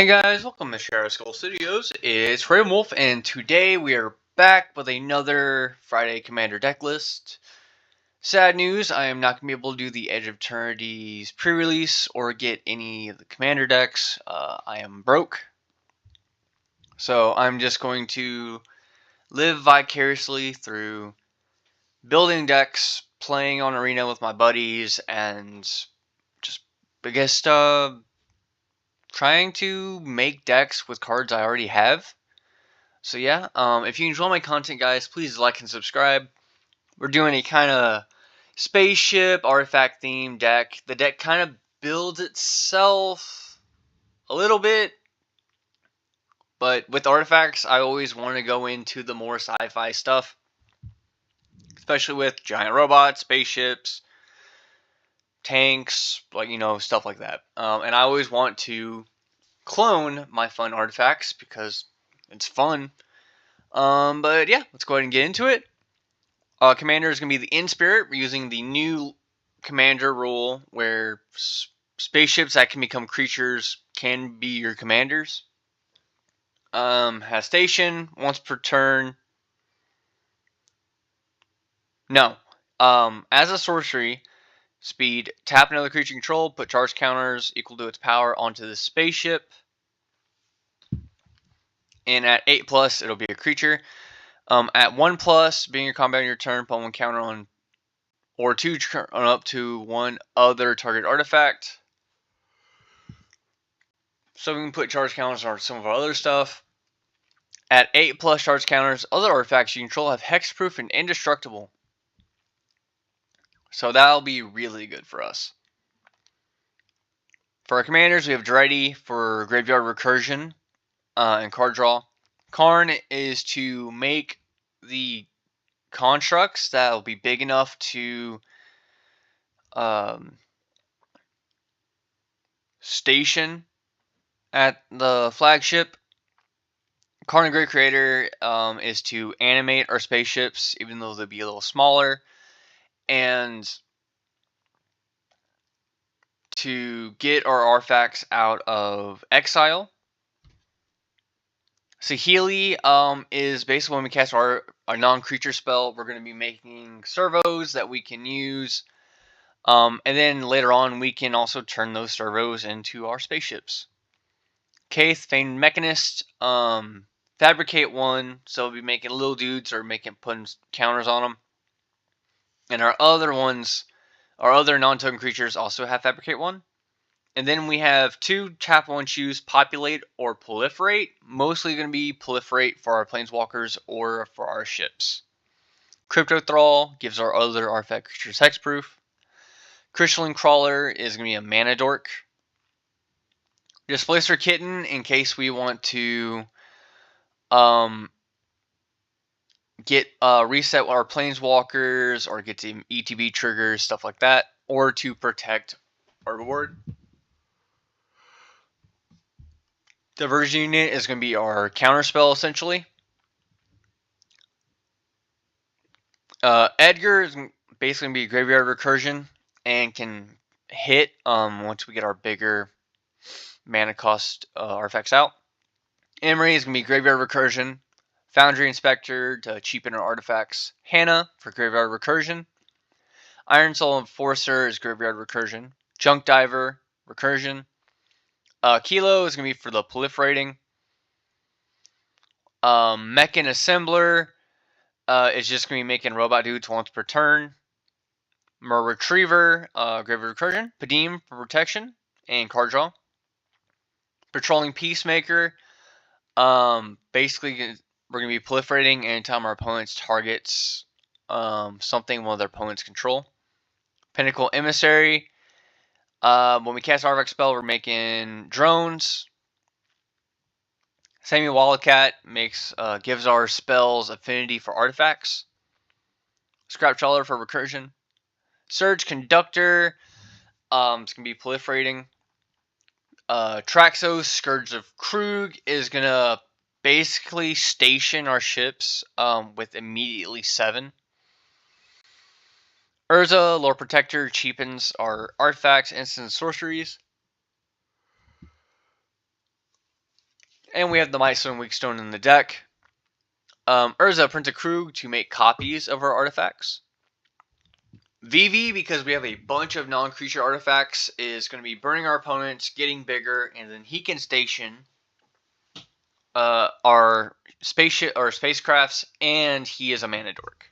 Hey guys, welcome to Shadow Skull Studios. It's Raeven Wolf, and today we are back with another Friday Commander deck list. Sad news, I am not going to be able to do the Edge of Eternities pre-release or get any of the Commander decks. I am broke. So I'm just going to live vicariously through building decks, playing on Arena with my buddies, and just, I guess, trying to make decks with cards I already have. So yeah, if you enjoy my content, guys, please like and subscribe. We're doing a kind of spaceship artifact themed deck. The deck kind of builds itself a little bit, but with artifacts, I always want to go into the more sci-fi stuff, especially with giant robots, spaceships, tanks, stuff like that. And I always want to clone my fun artifacts because it's fun. But yeah, let's go ahead and get into it. Commander is going to be the In-Spirit. We're using the new Commander rule where spaceships that can become creatures can be your commanders. Has station, once per turn. No. As a sorcery, speed, tap another creature you control, put charge counters equal to its power onto the spaceship. And at 8+, it'll be a creature. At 1+, being your combat on your turn, put one counter on or 2 on up to one other target artifact. So we can put charge counters on some of our other stuff. At 8+ charge counters, other artifacts you control have hexproof and indestructible. So that'll be really good for us. For our commanders, we have Dreddy for graveyard recursion and card draw. Karn is to make the constructs that will be big enough to station at the flagship. Karn Great Creator is to animate our spaceships, even though they'll be a little smaller, and to get our artifacts out of exile. Saheeli is basically when we cast our non-creature spell, we're going to be making servos that we can use. And then later on, we can also turn those servos into our spaceships. Kaith, Famed Mechanist, Fabricate 1, so we'll be making little dudes or putting counters on them. And our other ones, our other non-token creatures also have Fabricate 1. And then we have 2 tap 1 choose, Populate or Proliferate. Mostly going to be Proliferate for our Planeswalkers or for our ships. Crypto Thrall gives our other artifact creatures hexproof. Crystalline Crawler is going to be a mana dork. Displacer Kitten in case we want to get reset our Planeswalkers or get some ETB triggers, stuff like that, or to protect our board. Diversion Unit is going to be our counterspell, essentially. Edgar is basically going to be graveyard recursion and can hit once we get our bigger mana cost artifacts out. Emery is going to be graveyard recursion. Foundry Inspector to cheapen our artifacts. Hannah for graveyard recursion. Iron Soul Enforcer is graveyard recursion. Junk Diver, recursion. Kilo is going to be for the proliferating. Mechan Assembler is just going to be making robot dudes once per turn. Mer Retriever, graveyard recursion. Padim for protection and card draw. Patrolling Peacemaker. Basically, we're going to be proliferating anytime our opponents targets something one of their opponents control. Pinnacle Emissary. When we cast Artifact spell, we're making drones. Sammy Wildcat gives our spells affinity for artifacts. Scrap Trawler for recursion. Surge Conductor. It's going to be proliferating. Traxos Scourge of Krug is going to basically station our ships with immediately 7. Urza, Lord Protector, cheapens our artifacts, instants, sorceries. And we have the Might Stone, Weak Stone in the deck. Urza, Prince of Krug to make copies of our artifacts. VV, because we have a bunch of non-creature artifacts, is going to be burning our opponents, getting bigger, and then he can station our spaceship or spacecrafts, and he is a mana dork.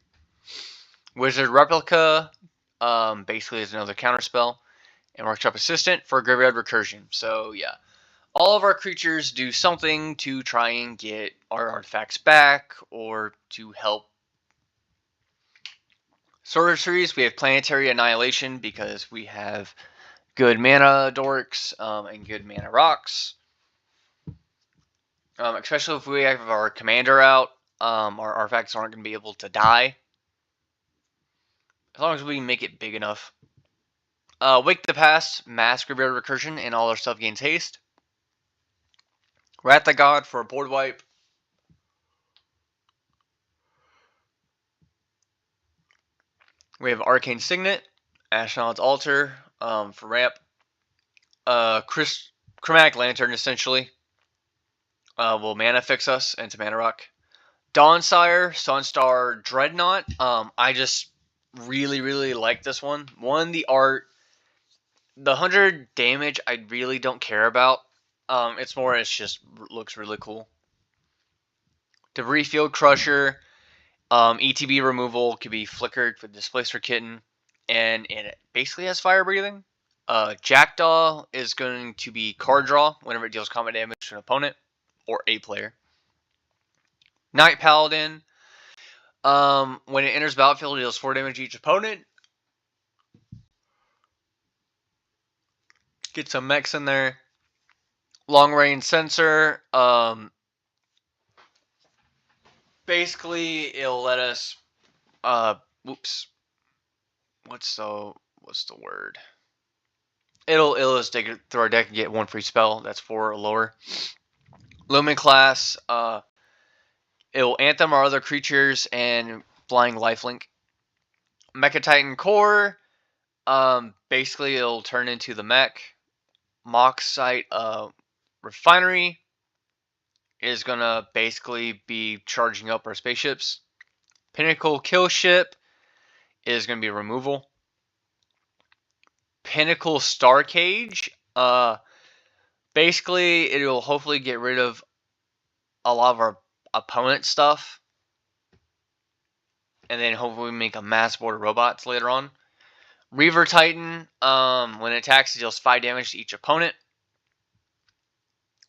Wizard Replica basically is another counterspell, and Workshop Assistant for Graveyard Recursion. So yeah, all of our creatures do something to try and get our artifacts back or to help. Sorceries, we have Planetary Annihilation because we have good mana dorks and good mana rocks. Especially if we have our commander out, our artifacts aren't going to be able to die. As long as we make it big enough. Wake the Past, Mass Graveyard Recursion, and all our stuff gains haste. Wrath the God for a board wipe. We have Arcane Signet, Astronaut's Altar for ramp. Chromatic Lantern, essentially, will mana fix us into Mana Rock. Dawnsire, Sunstar, Dreadnought. I just really like this one. One, the art. The 100 damage I really don't care about. It's more, it's just looks really cool. Debris Field Crusher. ETB removal can be flickered with Displacer Kitten, and it basically has fire breathing. Jackdaw is going to be card draw whenever it deals combat damage to an opponent or a player. Night Paladin, when it enters battlefield, it deals 4 damage to each opponent. Get some mechs in there. Long range sensor. Basically, it'll let us. Whoops. What's the word? It'll just take it through our deck and get 1 free spell. That's 4 or lower. Lumen Class. It'll anthem our other creatures and flying lifelink. Mecha Titan Core. Basically, it'll turn into the mech. Mock Site Refinery is gonna basically be charging up our spaceships. Pinnacle Kill Ship is gonna be removal. Pinnacle Star Cage. Basically, it will hopefully get rid of a lot of our opponent stuff, and then hopefully make a mass board of robots later on. Reaver Titan, when it attacks, it deals 5 damage to each opponent.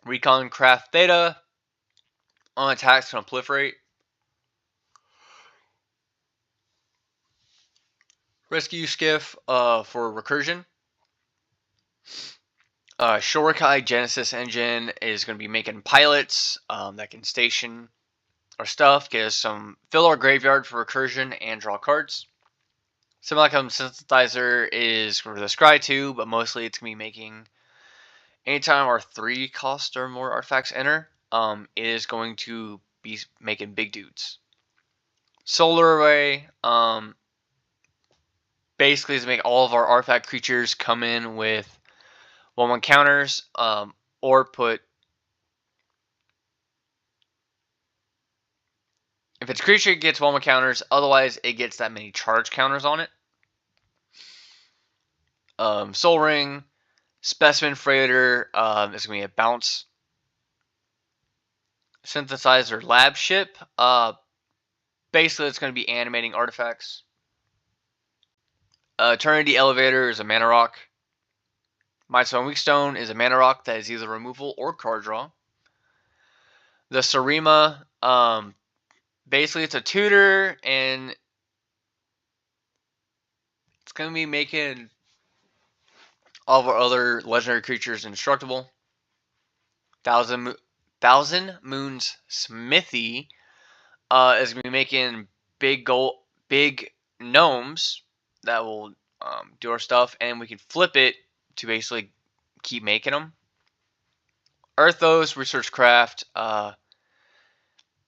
Recon Craft Theta, on attacks can proliferate. Rescue Skiff for recursion. Shorikai Genesis Engine is going to be making pilots that can station our stuff, get us some fill our graveyard for recursion and draw cards. Simulacrum Synthesizer is for the Scry 2, but mostly it's going to be making anytime our 3 cost or more artifacts enter, it is going to be making big dudes. Solar Array basically is to make all of our artifact creatures come in with 1/1 counters, or put, if its creature gets 1/1 counters, otherwise it gets that many charge counters on it. Soul Ring, Specimen Freighter is going to be a bounce. Synthesizer Lab Ship, basically it's going to be animating artifacts. Eternity Elevator is a mana rock. Might Stone Weak Stone is a mana rock that is either removal or card draw. The Sarima, basically it's a tutor, and it's going to be making all of our other legendary creatures indestructible. Thousand Moons Smithy is going to be making big gnomes that will do our stuff, and we can flip it to basically keep making them. Earthos Research Craft,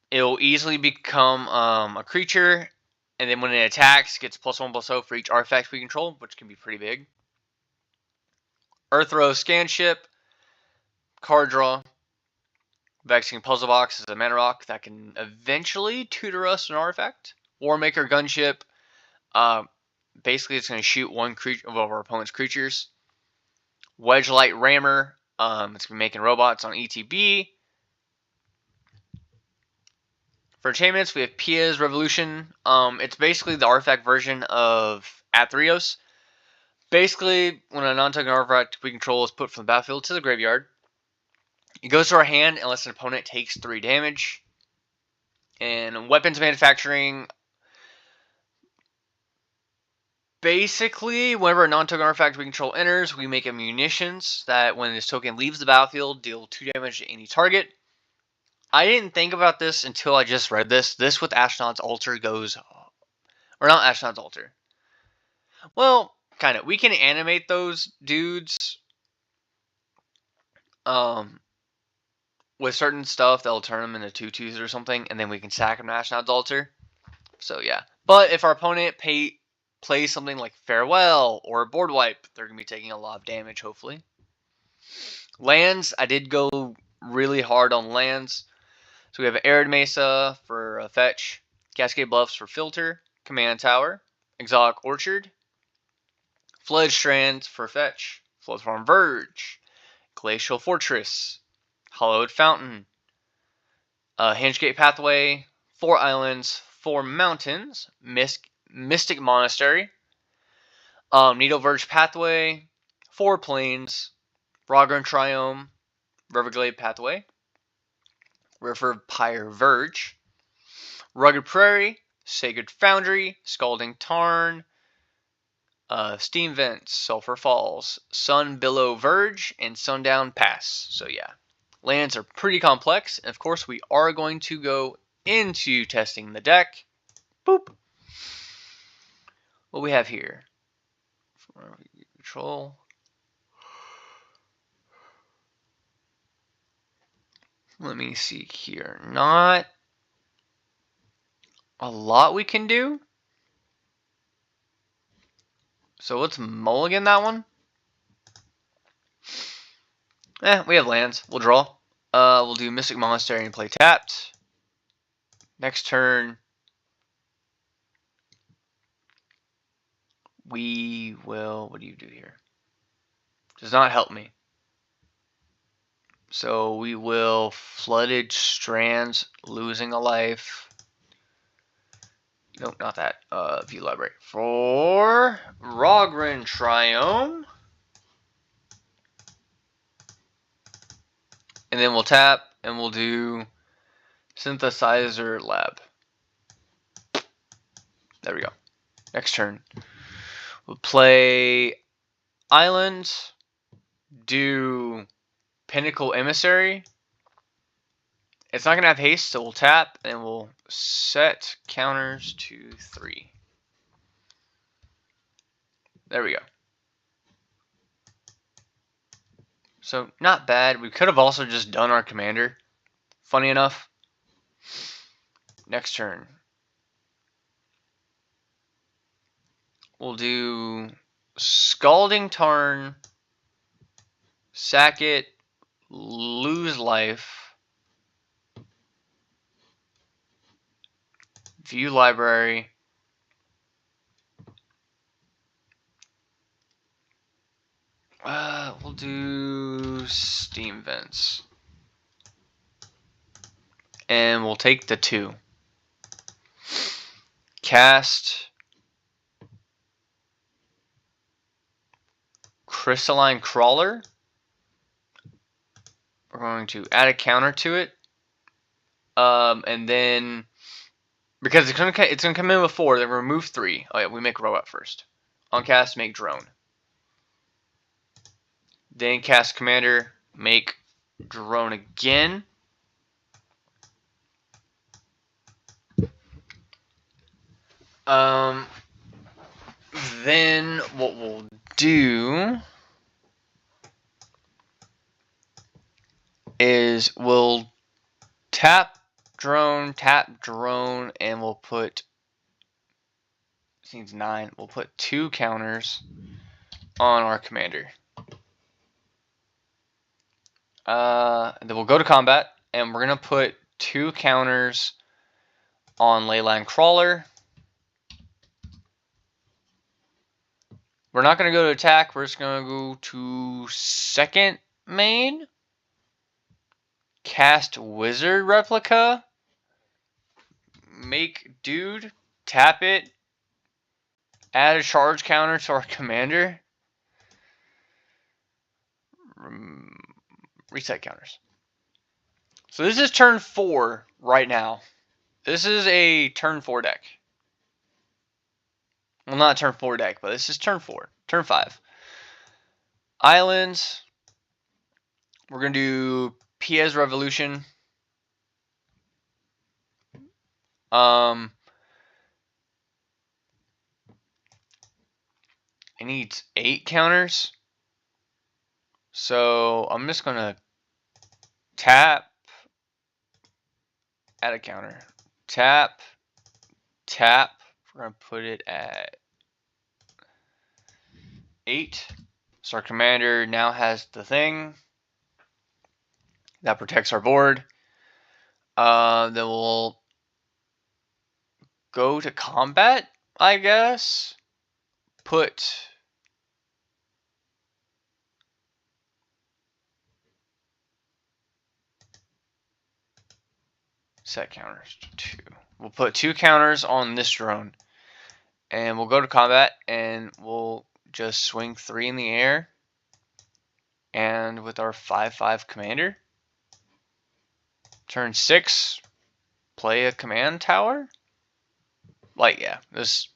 it'll easily become a creature, and then when it attacks, it gets +1/+0 for each artifact we control, which can be pretty big. Earthrow Scan Ship, card draw. Vexing Puzzle Box is a mana rock that can eventually tutor us an artifact. Warmaker Gunship. Basically, it's going to shoot one creature of our opponent's creatures. Wedge Light Rammer. It's going to be making robots on ETB. For enchantments, we have Pia's Revolution. It's basically the artifact version of Athreos. Basically, when a non-token artifact we control is put from the battlefield to the graveyard, it goes to our hand unless an opponent takes 3 damage. And weapons manufacturing, basically, whenever a non-token artifact we control enters, we make a munitions that when this token leaves the battlefield, deal 2 damage to any target. I didn't think about this until I just read this. This with Ashnod's Altar goes... Or not Ashnod's Altar. Well, kind of. We can animate those dudes with certain stuff that'll turn them into 2/2s or something, and then we can sack them to Ashnod's Altar. So, yeah. But if our opponent plays something like Farewell or Board Wipe, they're going to be taking a lot of damage, hopefully. Lands, I did go really hard on lands. So we have Arid Mesa for fetch, Cascade Bluffs for filter, Command Tower, Exotic Orchard, Fledged Strands for fetch, Floodfarm Verge, Glacial Fortress, Hollowed Fountain, Hingegate Pathway, 4 Islands, 4 Mountains, Mystic Monastery, Needle Verge Pathway, 4 Plains, Rogran Triome, Riverglade Pathway, River Pyre Verge, Rugged Prairie, Sacred Foundry, Scalding Tarn, Steam Vents, Sulphur Falls, Sun Billow Verge, and Sundown Pass. So yeah, lands are pretty complex, and of course we are going to go into testing the deck. Boop. What we have here? Control. Let me see here. Not a lot we can do. So let's mulligan that one. We have lands. We'll draw. We'll do Mystic Monastery and play tapped. Next turn, we will... What do you do here? Does not help me. So we will Flooded Strands, losing a life. Nope, not that. View Library. For Rogran Triome. And then we'll tap, and we'll do Synthesizer Lab. There we go. Next turn. We'll play Island, do Pinnacle Emissary. It's not going to have haste, so we'll tap, and we'll set counters to 3. There we go. So, not bad. We could have also just done our commander. Funny enough. Next turn. We'll do Scalding Tarn, sack it, lose life, view library, we'll do Steam Vents, and we'll take the 2. Cast Crystalline Crawler. We're going to add a counter to it, and then because it's gonna come in with 4, then remove 3. Oh yeah, we make robot first. On cast, make drone. Then cast commander, make drone again. Then what we'll do is we'll tap drone, and we'll put, this needs 9, we'll put 2 counters on our commander. And then we'll go to combat. and we're going to put 2 counters on Leyline Crawler. We're not going to go to attack. We're just going to go to second main. Cast Wizard Replica. Make dude. Tap it. Add a charge counter to our commander. Reset counters. So this is turn 4 right now. This is a turn 4 deck. Well, not turn 4 deck, but this is turn 4. Turn 5. Islands. We're going to do Piez Revolution. It needs 8 counters. So I'm just going to tap, add a counter. Tap, tap. We're going to put it at 8. So our commander now has the thing that protects our board. Then we'll go to combat, I guess. Put set counters to 2. We'll put 2 counters on this drone. And we'll go to combat and we'll just swing 3 in the air. And with our 5/5 commander, turn 6, play a command tower. Like, yeah, this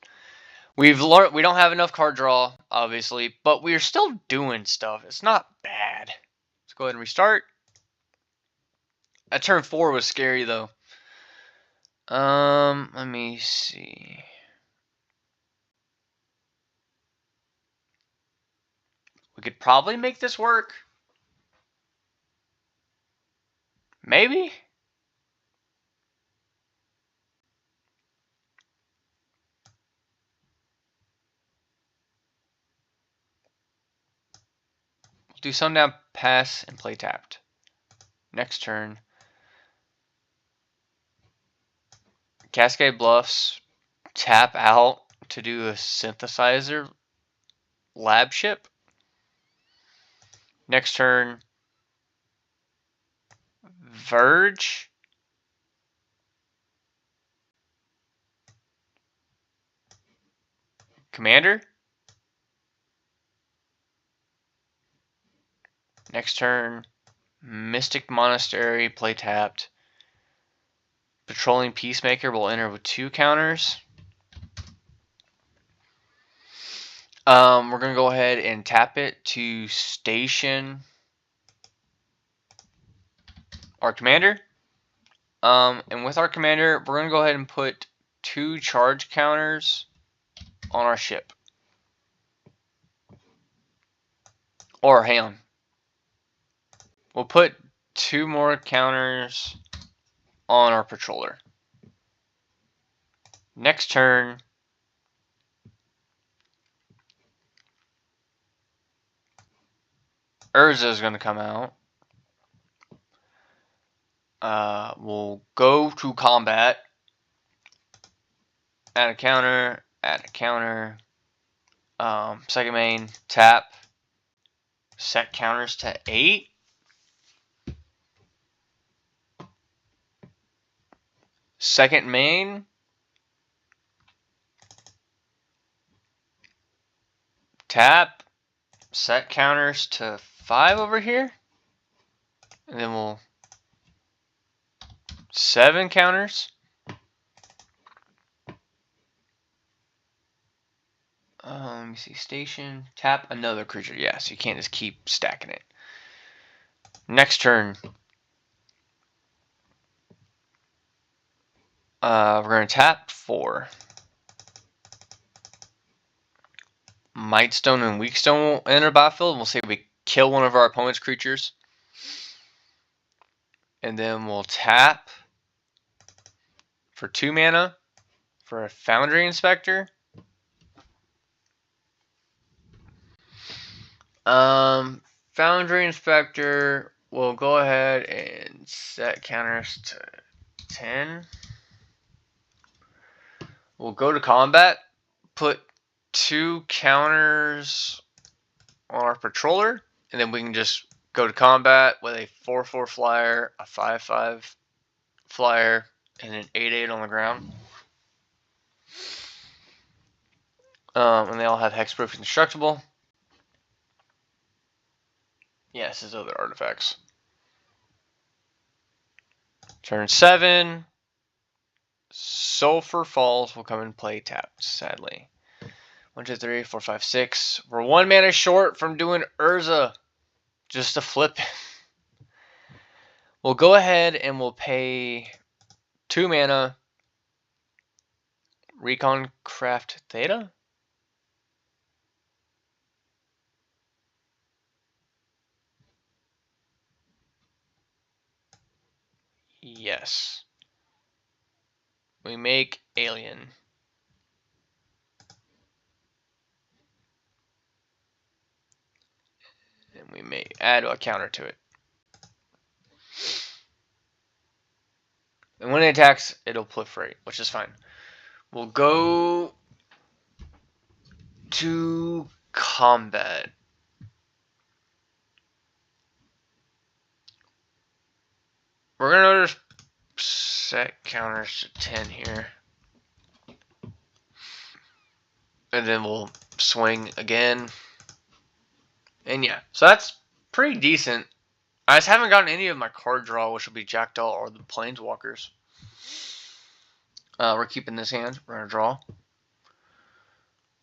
we've learned we don't have enough card draw, obviously, but we're still doing stuff. It's not bad. Let's go ahead and restart. That turn 4 was scary though. Let me see. We could probably make this work. Maybe. We'll do Sundown, pass, and play tapped. Next turn. Cascade Bluffs, tap out to do a synthesizer lab ship. Next turn, Verge. Commander. Next turn, Mystic Monastery, play tapped. Patrolling Peacemaker will enter with 2 counters. We're going to go ahead and tap it to station our commander. And with our commander, we're going to go ahead and put 2 charge counters on our ship. Or, hang on. We'll put 2 more counters on our patroller. Next turn, Urza is going to come out. We'll go to combat. Add a counter. Add a counter. Second main, tap. Set counters to 8. Second main. Tap. Set counters to 5 over here. And then we'll 7 counters. Let me see. Station. Tap another creature. Yeah, so you can't just keep stacking it. Next turn. We're going to tap 4. Mightstone and Weakstone will enter the battlefield. And we'll say we kill one of our opponent's creatures. And then we'll tap for 2 mana for a Foundry Inspector. Foundry Inspector we'll go ahead and set counters to 10. We'll go to combat, put 2 counters on our patroller, and then we can just go to combat with a 4/4 flyer, a 5/5 flyer, and an 8/8 on the ground. And they all have hexproof and indestructible. Yes, his other artifacts. Turn 7. Sulfur Falls will come and play tapped, sadly. 1, 2, 3, 4, 5, 6. We're 1 mana short from doing Urza. Just to flip it. We'll go ahead and we'll pay 2 mana. Recon Craft Theta? Yes. We make Alien. And we may add a counter to it. And when it attacks, it'll proliferate, which is fine. We'll go to combat. We're going to set counters to 10 here. And then we'll swing again. And yeah, so that's pretty decent. I just haven't gotten any of my card draw, which will be Jackdaw or the Planeswalkers. We're keeping this hand. We're going to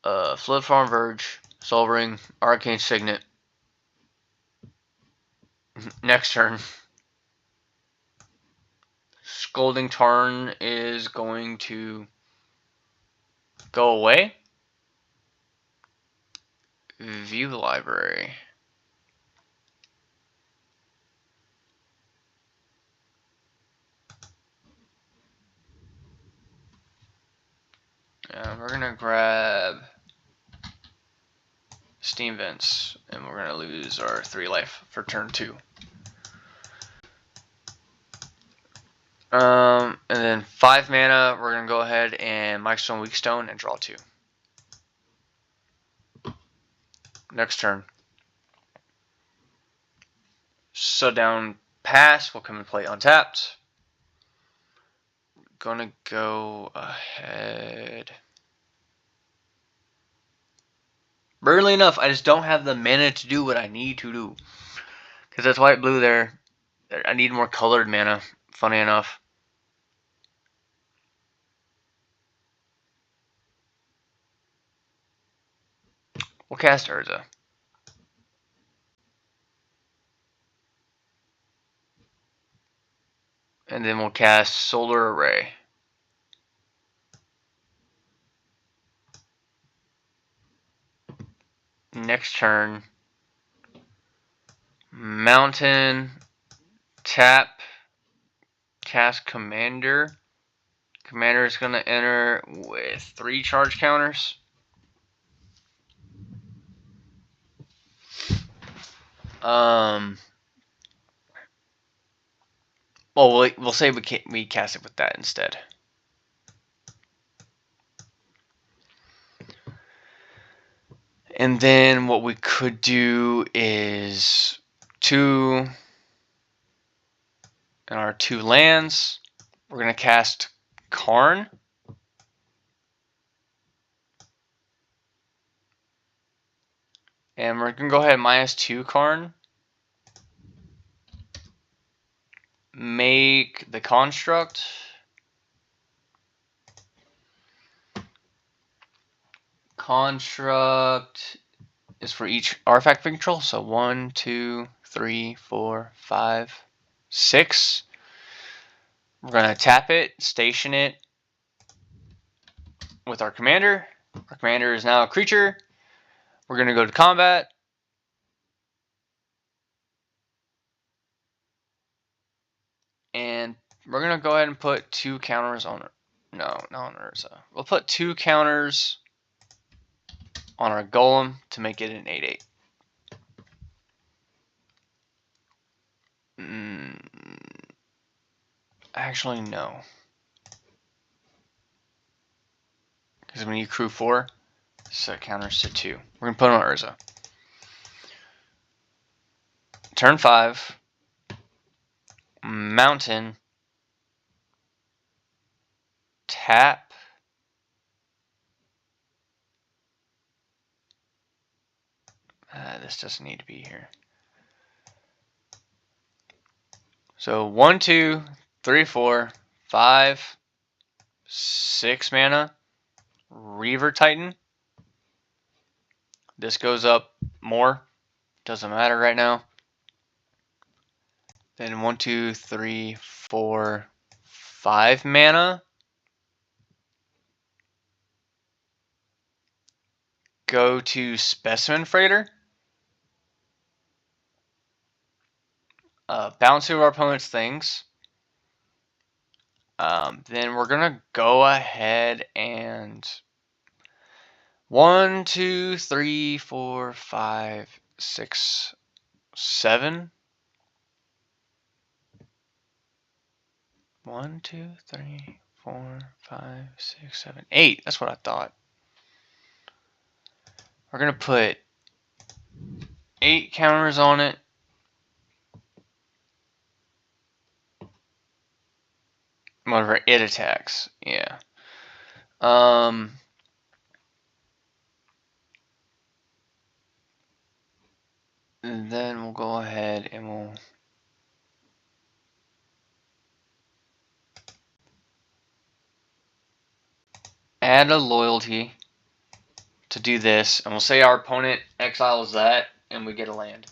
draw. Flood Farm Verge, Soul Ring, Arcane Signet. Next turn. Scolding Tarn is going to go away. View the library. We're going to grab Steam Vents, and we're going to lose our 3 life for turn 2. And then 5 mana, we're going to go ahead and Microstone Weak Stone and draw 2. Next turn. Shutdown Pass will come and play untapped. Gonna go ahead. Weirdly enough, I just don't have the mana to do what I need to do. Because that's white blue there. I need more colored mana, funny enough. We'll cast Urza. And then we'll cast Solar Array. Next turn. Mountain. Tap. Cast Commander. Commander is going to enter with 3 charge counters. Well, we'll say we cast it with that instead. And then what we could do is 2 and our 2 lands. We're going to cast Karn. And we're going to go ahead and -2 Karn. Make the construct. Construct is for each artifact we control. So 1, 2, 3, 4, 5, 6. We're going to tap it, station it with our commander. Our commander is now a creature. We're going to go to combat. And we're going to go ahead and put 2 counters on it. No, not on Urza. We'll put 2 counters on our Golem to make it an 8/8. Actually, no. Because when you crew 4, so it counters to 2. We're going to put on Urza. Turn 5. Mountain. Tap. This doesn't need to be here. So 1, 2, 3, 4, 5, 6 mana. Reaver Titan. This goes up more. Doesn't matter right now. Then 1, 2, 3, 4, 5 mana. Go to Specimen Freighter. Bounce two of our opponent's things. Then we're going to go ahead and 1, 2, 3, 4, 5, 6, 7. 1, 2, 3, 4, 5, 6, 7, 8. That's what I thought. We're going to put 8 counters on it. Whenever it attacks. Yeah. And then we'll go ahead and we'll add a loyalty to do this, and we'll say our opponent exiles that, and we get a land.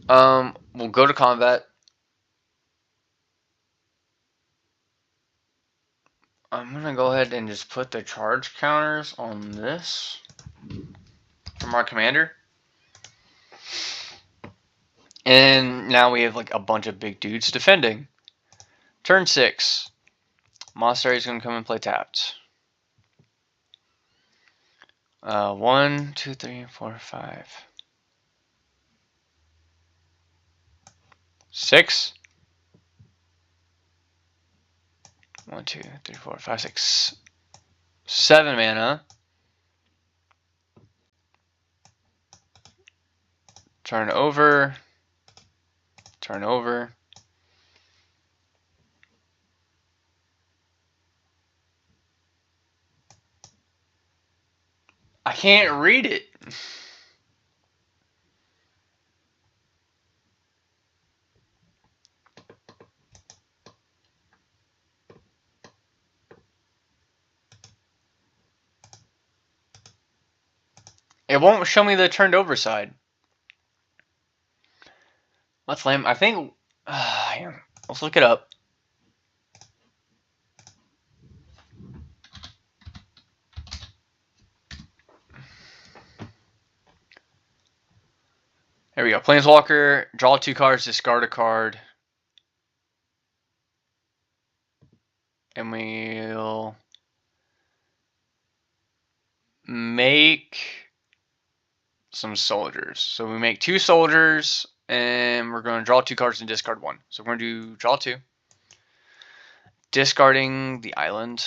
We'll go to combat. I'm gonna go ahead and just put the charge counters on this from our commander. And now we have like a bunch of big dudes defending. Turn 6. Monastery is gonna come and play tapped. 1, 2, 3, 4, 5, 6. 1, 2, 3, 4, 5, 6, 7 mana. Turn over. Turn over. I can't read it. It won't show me the turned over side. Let's lame. I think. Let's look it up. There we go. Planeswalker. Draw 2 cards. Discard a card. And we'll make some soldiers. So we make 2 soldiers, and we're going to draw 2 cards and discard 1. So we're going to do draw 2. Discarding the island.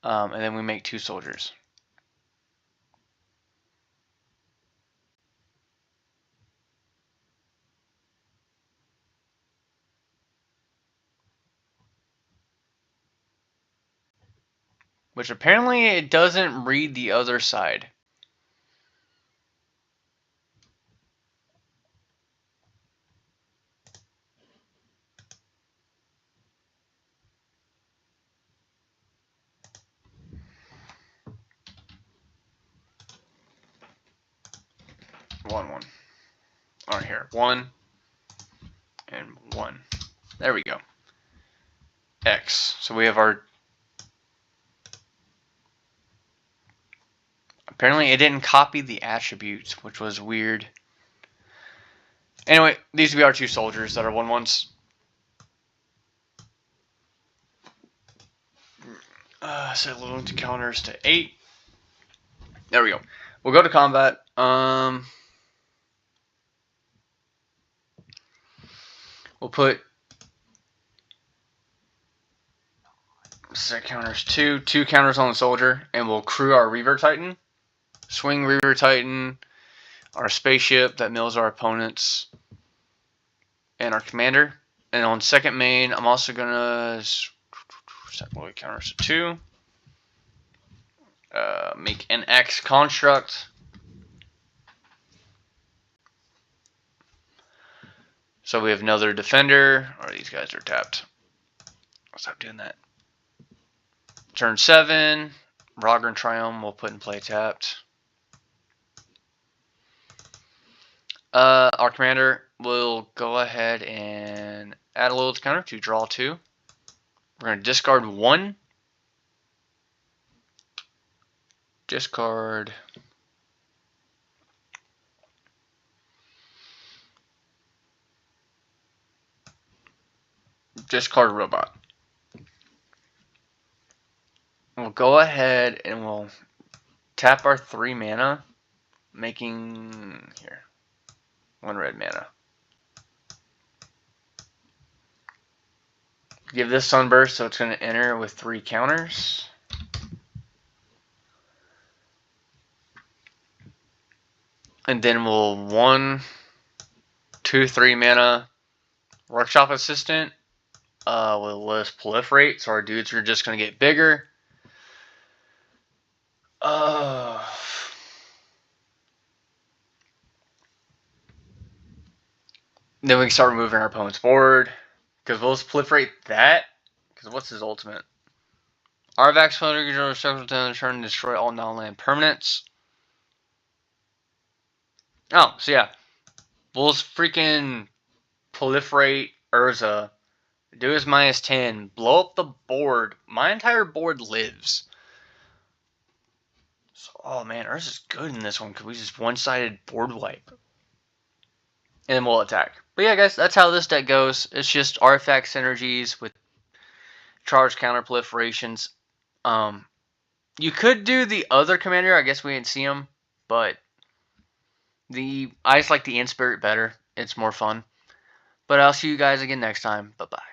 And then we make 2 soldiers. Which apparently it doesn't read the other side. One. Alright, here. 1 and 1. There we go. X. So we have our... Apparently it didn't copy the attributes, which was weird. Anyway, these will be our 2 soldiers that are 1/1s. Set loyalty counters to 8. There we go. We'll go to combat. We'll put set counters two counters on the soldier, and we'll crew our Reaver Titan. Swing Reaver Titan, our spaceship that mills our opponents, and our commander. And on second main, I'm also gonna set load counters to 2. Make an X construct. So we have another defender. Or these guys are tapped. I'll stop doing that. Turn 7. Roger and Triumph we'll put in play tapped. Our commander will go ahead and add a little counter to draw 2. We're going to discard 1. Discard. Discard robot. We'll go ahead and we'll tap our 3 mana, making here 1 red mana. Give this Sunburst, so it's going to enter with 3 counters. And then we'll 1, 2, 3 mana Workshop Assistant with less proliferate, so our dudes are just going to get bigger. Then we can start removing our opponent's board. Because we'll just proliferate that. Because what's his ultimate? Arvax Floater controller structural to turn and destroy all non-land permanents. Oh, so yeah. We'll just freaking proliferate Urza. Do his -10. Blow up the board. My entire board lives. So, oh man, Urza's good in this one because we just one-sided board wipe. And then we'll attack. But yeah, guys, that's how this deck goes. It's just artifact synergies with charge counter proliferations. You could do the other commander. I guess we didn't see him, but I just like the Inspirit better. It's more fun. But I'll see you guys again next time. Bye-bye.